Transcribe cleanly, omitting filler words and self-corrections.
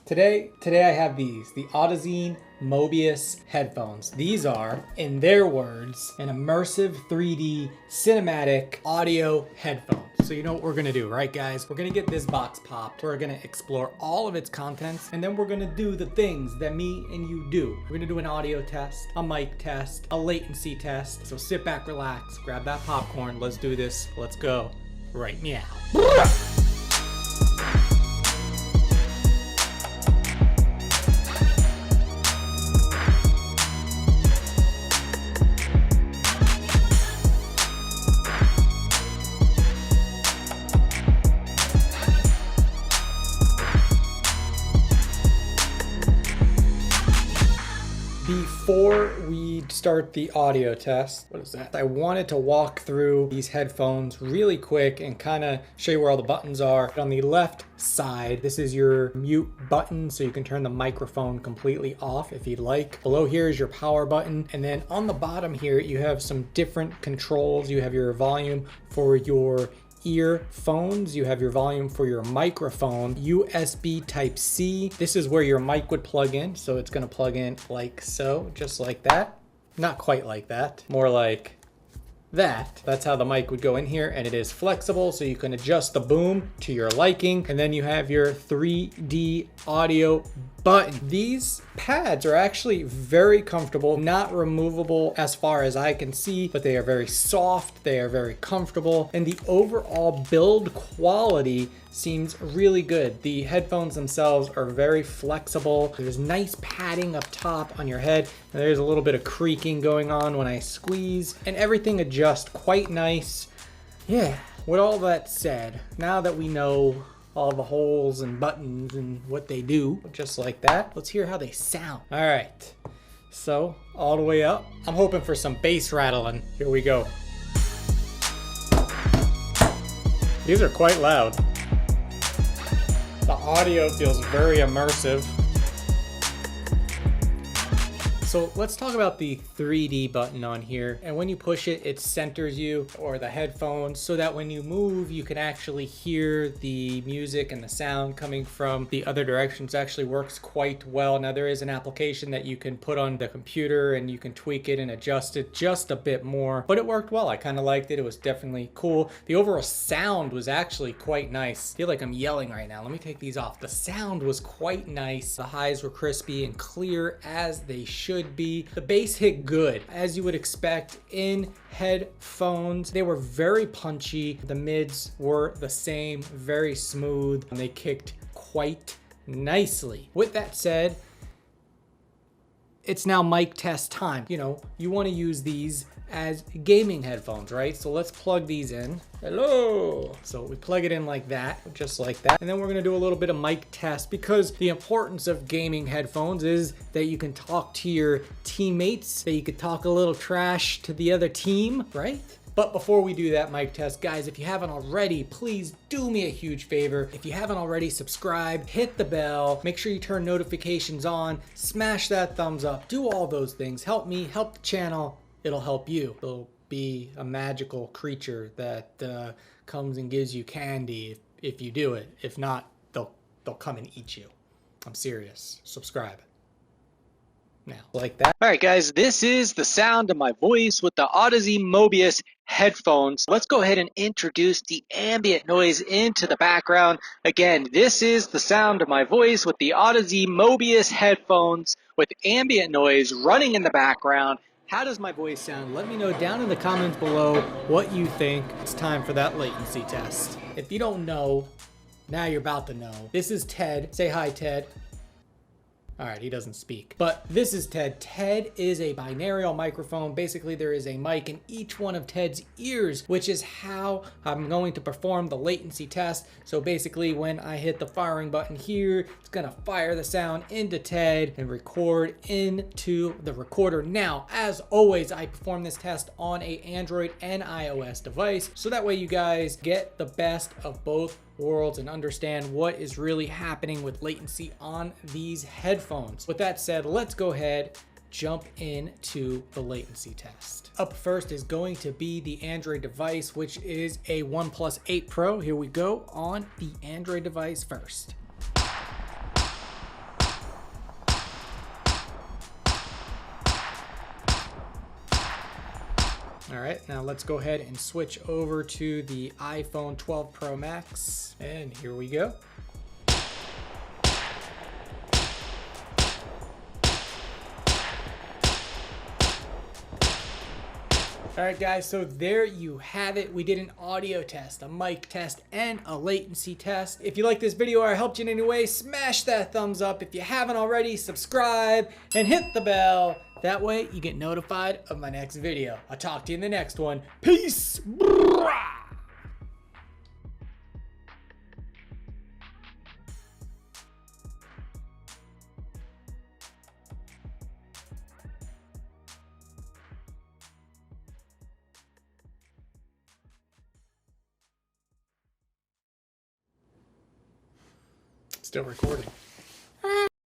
Today I have the Audeze Mobius Headphones. These are, in their words, an immersive 3D cinematic audio headphone. So you know what we're gonna do, right guys? We're gonna get this box popped. We're gonna explore all of its contents, and then we're gonna do the things that me and you do. We're gonna do an audio test, a mic test, a latency test. So sit back, relax, grab that popcorn. Let's do this. Let's go right meow. Before we start the audio test, what is that? I wanted to walk through these headphones really quick and kind of show you where all the buttons are. On the left side, this is your mute button, so you can turn the microphone completely off if you'd like. Below here is your power button. And then on the bottom here, you have some different controls. You have your volume for your earphones, you have your volume for your microphone, USB Type-C. This is where your mic would plug in, so it's going to plug in like so, just like that. Not quite like that, more like that. That's how the mic would go in here, and it is flexible, so you can adjust the boom to your liking. And then you have your 3D audio button. These pads are actually very comfortable, not removable as far as I can see, but they are very soft, they are very comfortable, and the overall build quality seems really good. The headphones themselves are very flexible. There's nice padding up top on your head, and there's a little bit of creaking going on when I squeeze, and everything adjusts quite nice. Yeah, with all that said, now that we know all the holes and buttons and what they do, just like that, let's hear how they sound. All right, so all the way up. I'm hoping for some bass rattling. Here we go. These are quite loud. The audio feels very immersive. So let's talk about the 3D button on here. And when you push it, it centers you or the headphones so that when you move, you can actually hear the music and the sound coming from the other directions. It actually works quite well. Now there is an application that you can put on the computer and you can tweak it and adjust it just a bit more, but it worked well. I kind of liked it. It was definitely cool. The overall sound was actually quite nice. I feel like I'm yelling right now. Let me take these off. The sound was quite nice. The highs were crispy and clear as they should be. The bass hit good, as you would expect in headphones. They were very punchy. The mids were the same, very smooth, and they kicked quite nicely. With that said, it's now mic test time. You know, you want to use these as gaming headphones, right? So let's plug these in. Hello. So we plug it in like that, just like that. And then we're gonna do a little bit of mic test, because the importance of gaming headphones is that you can talk to your teammates, that you could talk a little trash to the other team, right? But before we do that mic test, guys, if you haven't already, please do me a huge favor. If you haven't already, subscribe, hit the bell, make sure you turn notifications on, smash that thumbs up, do all those things. Help me, help the channel. It'll help you. It'll be a magical creature that comes and gives you candy if you do it. If not, they'll come and eat you. I'm serious. Subscribe. Now, like that. All right, guys, this is the sound of my voice with the Audeze Mobius headphones. Let's go ahead and introduce the ambient noise into the background. Again, this is the sound of my voice with the Audeze Mobius headphones with ambient noise running in the background. How does my voice sound? Let me know down in the comments below what you think. It's time for that latency test. If you don't know, now you're about to know. This is Ted. Say hi, Ted. All right, he doesn't speak. But this is Ted. Ted is a binaural microphone. Basically, there is a mic in each one of Ted's ears, which is how I'm going to perform the latency test. So basically, when I hit the firing button here, it's gonna fire the sound into Ted and record into the recorder. Now, as always, I perform this test on a Android and iOS device, so that way you guys get the best of both worlds and understand what is really happening with latency on these headphones. With that said, let's go ahead, jump into the latency test. Up first is going to be the Android device, which is a OnePlus 8 Pro. Here we go on the Android device first. All right, now let's go ahead and switch over to the iPhone 12 Pro Max. And here we go. All right, guys, so there you have it. We did an audio test, a mic test, and a latency test. If you like this video or I helped you in any way, smash that thumbs up. If you haven't already, subscribe and hit the bell. That way you get notified of my next video. I'll talk to you in the next one. Peace. Still recording.